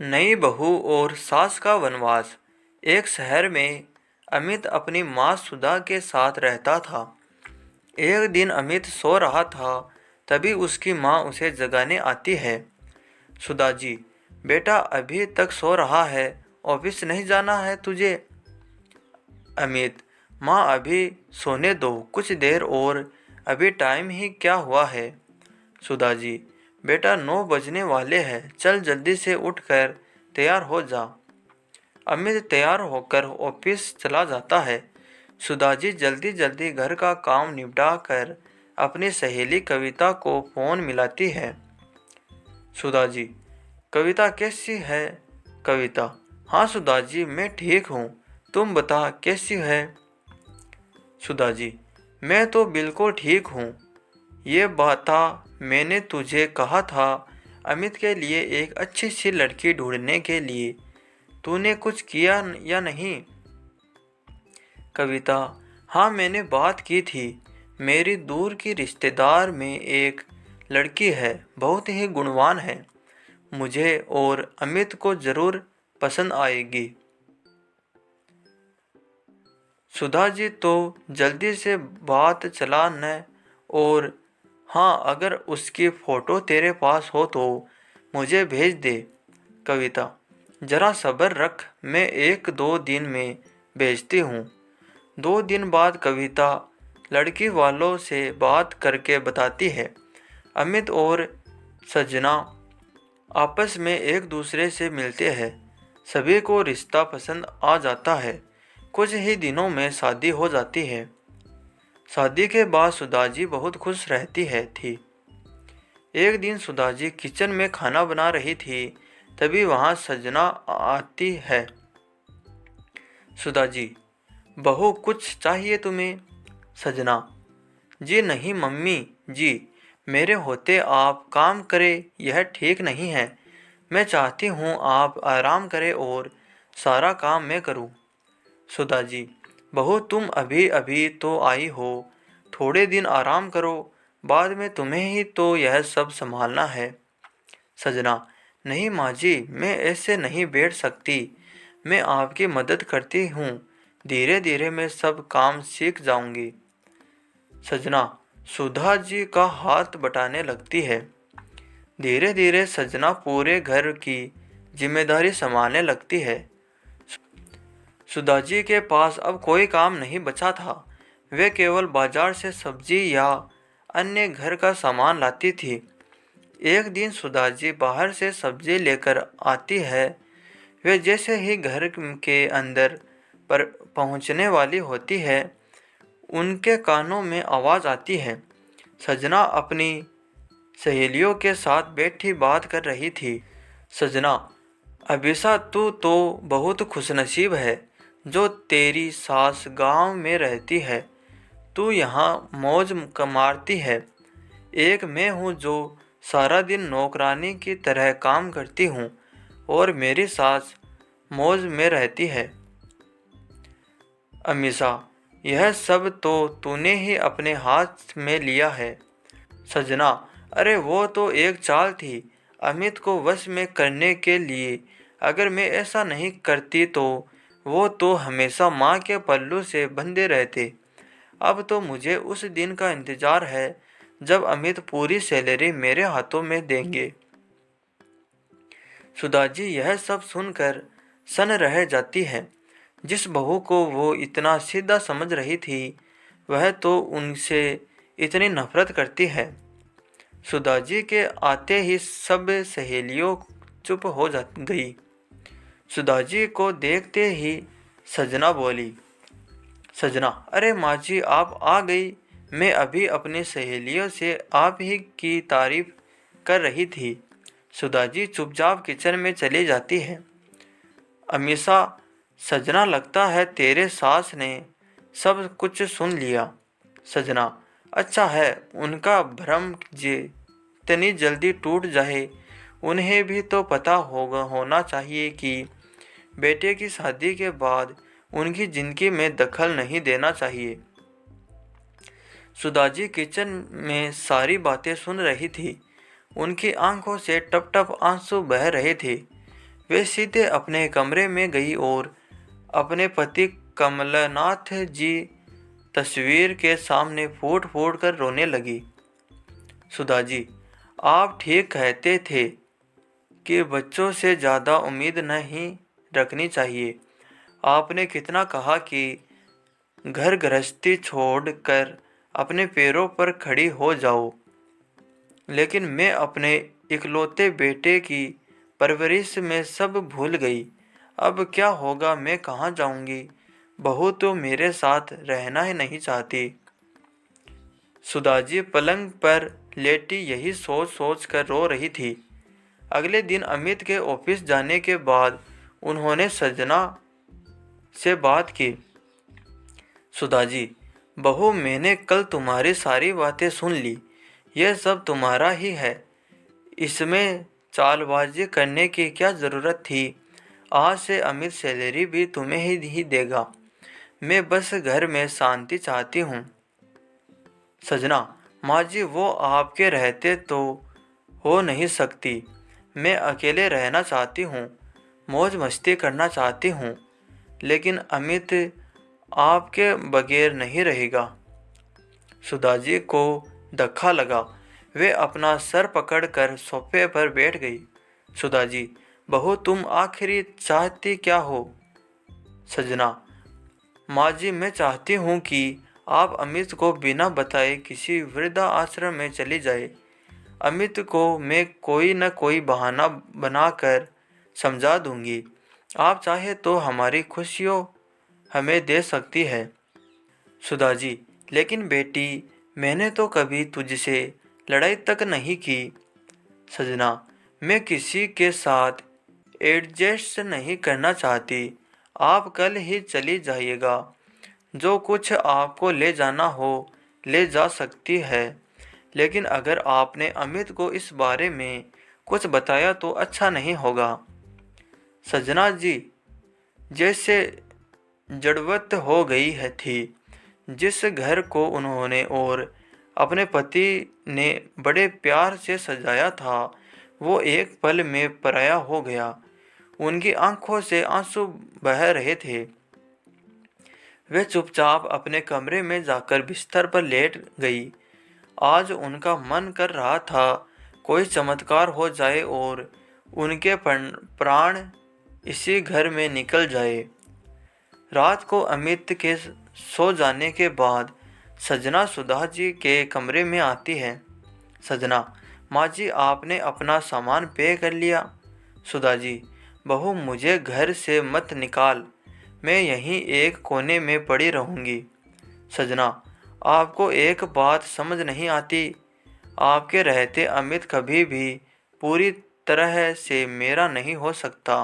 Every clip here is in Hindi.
नई बहू और सास का वनवास। एक शहर में अमित अपनी माँ सुधा के साथ रहता था। एक दिन अमित सो रहा था, तभी उसकी माँ उसे जगाने आती है। सुधा जी, बेटा अभी तक सो रहा है, ऑफिस नहीं जाना है तुझे? अमित, माँ अभी सोने दो कुछ देर और, अभी टाइम ही क्या हुआ है। सुधा जी, बेटा 9 बजने वाले हैं, चल जल्दी से उठकर तैयार हो जा। अमित तैयार होकर ऑफिस चला जाता है। सुधा जी जल्दी जल्दी घर का काम निपटा कर अपनी सहेली कविता को फोन मिलाती है। सुधा जी, कविता कैसी है? कविता, हाँ सुधा जी मैं ठीक हूँ, तुम बता कैसी है? सुधा जी, मैं तो बिल्कुल ठीक हूँ। ये बता, मैंने तुझे कहा था अमित के लिए एक अच्छी सी लड़की ढूंढने के लिए, तूने कुछ किया या नहीं? कविता, हाँ मैंने बात की थी। मेरी दूर की रिश्तेदार में एक लड़की है, बहुत ही गुणवान है, मुझे और अमित को ज़रूर पसंद आएगी। सुधा जी, तो जल्दी से बात चला न, और हाँ अगर उसकी फ़ोटो तेरे पास हो तो मुझे भेज दे। कविता, जरा सब्र रख, मैं 1-2 दिन में भेजती हूँ। 2 दिन बाद कविता लड़की वालों से बात करके बताती है। अमित और सजना आपस में एक दूसरे से मिलते हैं। सभी को रिश्ता पसंद आ जाता है। कुछ ही दिनों में शादी हो जाती है। शादी के बाद सुधा जी बहुत खुश रहती है थी। एक दिन सुधा जी किचन में खाना बना रही थी, तभी वहाँ सजना आती है। सुधा जी, बहू कुछ चाहिए तुम्हें? सजना, जी नहीं मम्मी जी, मेरे होते आप काम करें यह ठीक नहीं है। मैं चाहती हूँ आप आराम करें और सारा काम मैं करूँ। सुधा जी, बहू तुम अभी अभी तो आई हो, थोड़े दिन आराम करो, बाद में तुम्हें ही तो यह सब संभालना है। सजना, नहीं माँ जी, मैं ऐसे नहीं बैठ सकती, मैं आपकी मदद करती हूँ, धीरे धीरे मैं सब काम सीख जाऊंगी। सजना सुधा जी का हाथ बटाने लगती है। धीरे धीरे सजना पूरे घर की जिम्मेदारी संभालने लगती है। सुधा जी के पास अब कोई काम नहीं बचा था। वे केवल बाजार से सब्जी या अन्य घर का सामान लाती थी। एक दिन सुधा जी बाहर से सब्जी लेकर आती है। वे जैसे ही घर के अंदर पर पहुंचने वाली होती है, उनके कानों में आवाज़ आती है। सजना अपनी सहेलियों के साथ बैठी बात कर रही थी। सजना, अभिषा तू तो बहुत खुशनसीब है जो तेरी सास गांव में रहती है। तू यहाँ मौज मारती है। एक मैं हूँ जो सारा दिन नौकरानी की तरह काम करती हूँ और मेरी सास मौज में रहती है। अमीषा, यह सब तो तूने ही अपने हाथ में लिया है। सजना, अरे वो तो एक चाल थी अमित को वश में करने के लिए। अगर मैं ऐसा नहीं करती तो वो तो हमेशा माँ के पल्लू से बंधे रहते। अब तो मुझे उस दिन का इंतज़ार है जब अमित पूरी सैलरी मेरे हाथों में देंगे। सुधा जी यह सब सुनकर सन रह जाती है। जिस बहू को वो इतना सीधा समझ रही थी, वह तो उनसे इतनी नफरत करती है। सुधा जी के आते ही सब सहेलियों चुप हो जा गई। सुधा जी को देखते ही सजना बोली। सजना, अरे माँ जी आप आ गई। मैं अभी अपनी सहेलियों से आप ही की तारीफ कर रही थी। सुधा जी चुपचाप किचन में चली जाती है। अमीषा, सजना लगता है तेरे सास ने सब कुछ सुन लिया। सजना, अच्छा है उनका भ्रम जितनी जल्दी टूट जाए। उन्हें भी तो पता होना चाहिए कि बेटे की शादी के बाद उनकी जिंदगी में दखल नहीं देना चाहिए। सुधा जी किचन में सारी बातें सुन रही थी। उनकी आंखों से टप टप आंसू बह रहे थे। वे सीधे अपने कमरे में गई और अपने पति कमलनाथ जी तस्वीर के सामने फूट फूट कर रोने लगी। सुधा जी, आप ठीक कहते थे कि बच्चों से ज़्यादा उम्मीद नहीं रखनी चाहिए। आपने कितना कहा कि घर गृहस्थी छोड़कर अपने पैरों पर खड़ी हो जाओ, लेकिन मैं अपने इकलौते बेटे की परवरिश में सब भूल गई। अब क्या होगा, मैं कहाँ जाऊंगी? बहू तो मेरे साथ रहना ही नहीं चाहती। सुधा जी पलंग पर लेटी यही सोच सोच कर रो रही थी। अगले दिन अमित के ऑफिस जाने के बाद उन्होंने सजना से बात की। सुधा जी, बहू, मैंने कल तुम्हारी सारी बातें सुन ली। यह सब तुम्हारा ही है। इसमें चालबाजी करने की क्या ज़रूरत थी? आज से अमित सैलरी भी तुम्हें ही देगा। मैं बस घर में शांति चाहती हूँ। सजना, माँ जी, वो आपके रहते तो हो नहीं सकती। मैं अकेले रहना चाहती हूँ, मौज मस्ती करना चाहती हूँ, लेकिन अमित आपके बगैर नहीं रहेगा। सुधा जी को धक्का लगा। वे अपना सर पकड़कर सोफे पर बैठ गई। सुधा जी, बहू, तुम आखिरी चाहती क्या हो? सजना, माँ जी, मैं चाहती हूँ कि आप अमित को बिना बताए किसी वृद्धा आश्रम में चली जाए। अमित को मैं कोई न कोई बहाना बनाकर समझा दूंगी। आप चाहे तो हमारी खुशियों हमें दे सकती है। सुधा जी, लेकिन बेटी, मैंने तो कभी तुझसे लड़ाई तक नहीं की। सजना, मैं किसी के साथ एडजस्ट नहीं करना चाहती। आप कल ही चली जाइएगा। जो कुछ आपको ले जाना हो ले जा सकती है, लेकिन अगर आपने अमित को इस बारे में कुछ बताया तो अच्छा नहीं होगा। सजना जी जैसे जड़वत हो गई है थी। जिस घर को उन्होंने और अपने पति ने बड़े प्यार से सजाया था, वो एक पल में पराया हो गया। उनकी आंखों से आंसू बह रहे थे। वे चुपचाप अपने कमरे में जाकर बिस्तर पर लेट गई। आज उनका मन कर रहा था कोई चमत्कार हो जाए और उनके प्राण इसी घर में निकल जाए। रात को अमित के सो जाने के बाद सजना सुधा जी के कमरे में आती है। सजना, माँ जी, आपने अपना सामान पैक कर लिया? सुधा जी, बहू, मुझे घर से मत निकाल। मैं यहीं एक कोने में पड़ी रहूँगी। सजना, आपको एक बात समझ नहीं आती। आपके रहते अमित कभी भी पूरी तरह से मेरा नहीं हो सकता।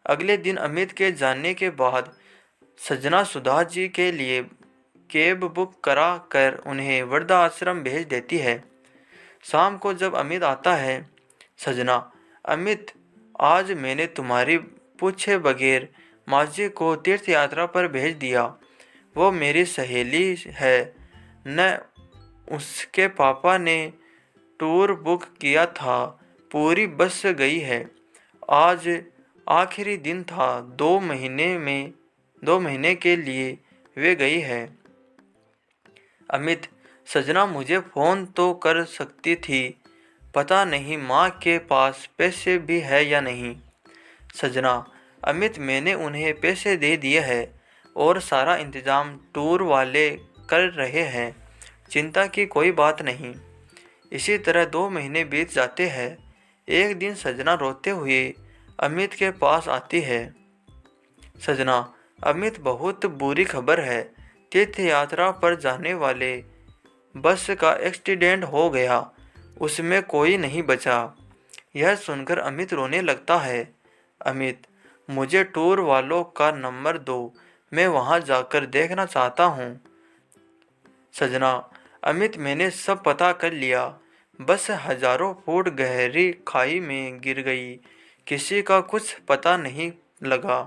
अगले दिन अमित के जाने के बाद सजना सुधा जी के लिए कैब बुक करा कर उन्हें वृद्धाश्रम भेज देती है। शाम को जब अमित आता है, सजना, अमित, आज मैंने तुम्हारी पूछे बगैर माँ जी को तीर्थ यात्रा पर भेज दिया। वो मेरी सहेली है, न उसके पापा ने टूर बुक किया था। पूरी बस गई है। आज आखिरी दिन था। 2 महीने के लिए वे गई है। अमित, सजना मुझे फ़ोन तो कर सकती थी। पता नहीं माँ के पास पैसे भी है या नहीं। सजना, अमित, मैंने उन्हें पैसे दे दिए हैं और सारा इंतज़ाम टूर वाले कर रहे हैं। चिंता की कोई बात नहीं। इसी तरह 2 महीने बीत जाते हैं। एक दिन सजना रोते हुए अमित के पास आती है। सजना, अमित, बहुत बुरी खबर है। तीर्थ यात्रा पर जाने वाले बस का एक्सीडेंट हो गया। उसमें कोई नहीं बचा। यह सुनकर अमित रोने लगता है। अमित, मुझे टूर वालों का नंबर दो, मैं वहां जाकर देखना चाहता हूँ। सजना, अमित, मैंने सब पता कर लिया। बस हजारों फुट गहरी खाई में गिर गई। किसी का कुछ पता नहीं लगा।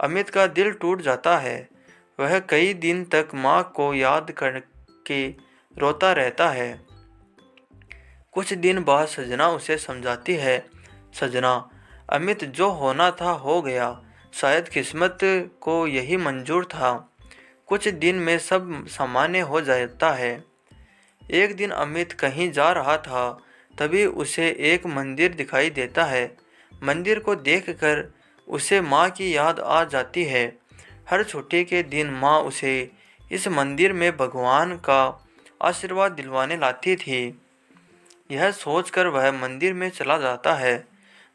अमित का दिल टूट जाता है। वह कई दिन तक माँ को याद करके रोता रहता है। कुछ दिन बाद सजना उसे समझाती है। सजना, अमित, जो होना था हो गया। शायद किस्मत को यही मंजूर था। कुछ दिन में सब सामान्य हो जाता है। एक दिन अमित कहीं जा रहा था, तभी उसे एक मंदिर दिखाई देता है। मंदिर को देखकर उसे माँ की याद आ जाती है। हर छुट्टी के दिन माँ उसे इस मंदिर में भगवान का आशीर्वाद दिलवाने लाती थी। यह सोचकर वह मंदिर में चला जाता है।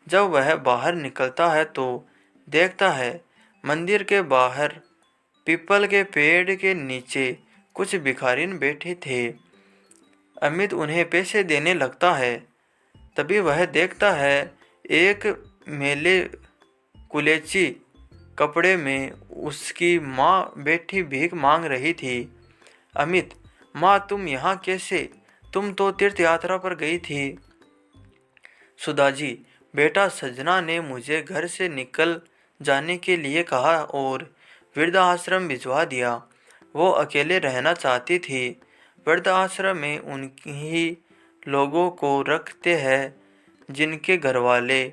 जब वह बाहर निकलता है तो देखता है मंदिर के बाहर पीपल के पेड़ के नीचे कुछ भिखारिन बैठे थे। अमित उन्हें पैसे देने लगता है। तभी वह देखता है एक मेले कुलेची कपड़े में उसकी माँ बैठी भीख मांग रही थी। अमित, माँ तुम यहाँ कैसे? तुम तो तीर्थ यात्रा पर गई थी। सुधाजी, बेटा सजना ने मुझे घर से निकल जाने के लिए कहा और वृद्धाश्रम भिजवा दिया। वो अकेले रहना चाहती थी। वृद्धाश्रम में उन्हीं लोगों को रखते हैं जिनके घरवाले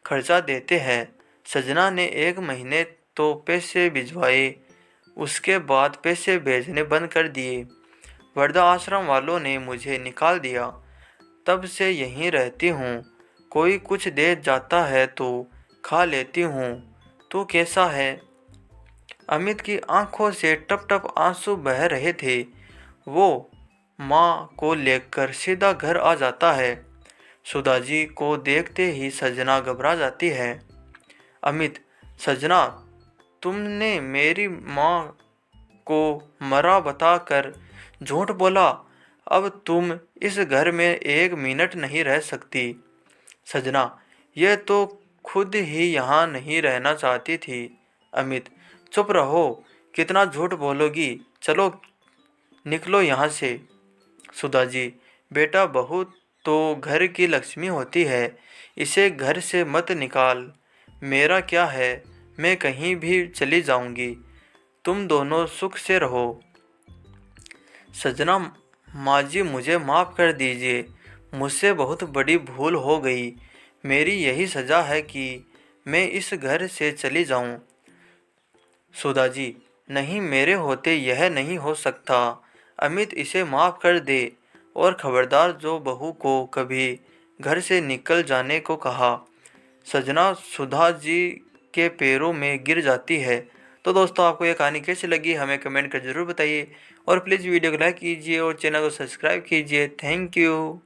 खर्चा देते हैं। सजना ने 1 महीने तो पैसे भिजवाए, उसके बाद पैसे भेजने बंद कर दिए। वृद्धाश्रम वालों ने मुझे निकाल दिया। तब से यहीं रहती हूँ। कोई कुछ दे जाता है तो खा लेती हूँ। तू कैसा है? अमित की आंखों से टप टप आंसू बह रहे थे। वो माँ को लेकर सीधा घर आ जाता है। सुधाजी को देखते ही सजना घबरा जाती है। अमित, सजना, तुमने मेरी माँ को मरा बताकर झूठ बोला। अब तुम इस घर में 1 मिनट नहीं रह सकती। सजना, यह तो खुद ही यहाँ नहीं रहना चाहती थी। अमित, चुप रहो, कितना झूठ बोलोगी? चलो निकलो यहाँ से। सुधाजी, बेटा बहू तो घर की लक्ष्मी होती है, इसे घर से मत निकाल। मेरा क्या है, मैं कहीं भी चली जाऊंगी, तुम दोनों सुख से रहो। सजना, माँ जी मुझे माफ़ कर दीजिए, मुझसे बहुत बड़ी भूल हो गई। मेरी यही सज़ा है कि मैं इस घर से चली जाऊं। सुधाजी, नहीं, मेरे होते यह नहीं हो सकता। अमित, इसे माफ़ कर दे और खबरदार जो बहू को कभी घर से निकल जाने को कहा। सजना सुधा जी के पैरों में गिर जाती है। तो दोस्तों, आपको ये कहानी कैसी लगी हमें कमेंट कर ज़रूर बताइए और प्लीज़ वीडियो को लाइक कीजिए और चैनल को सब्सक्राइब कीजिए। Thank you.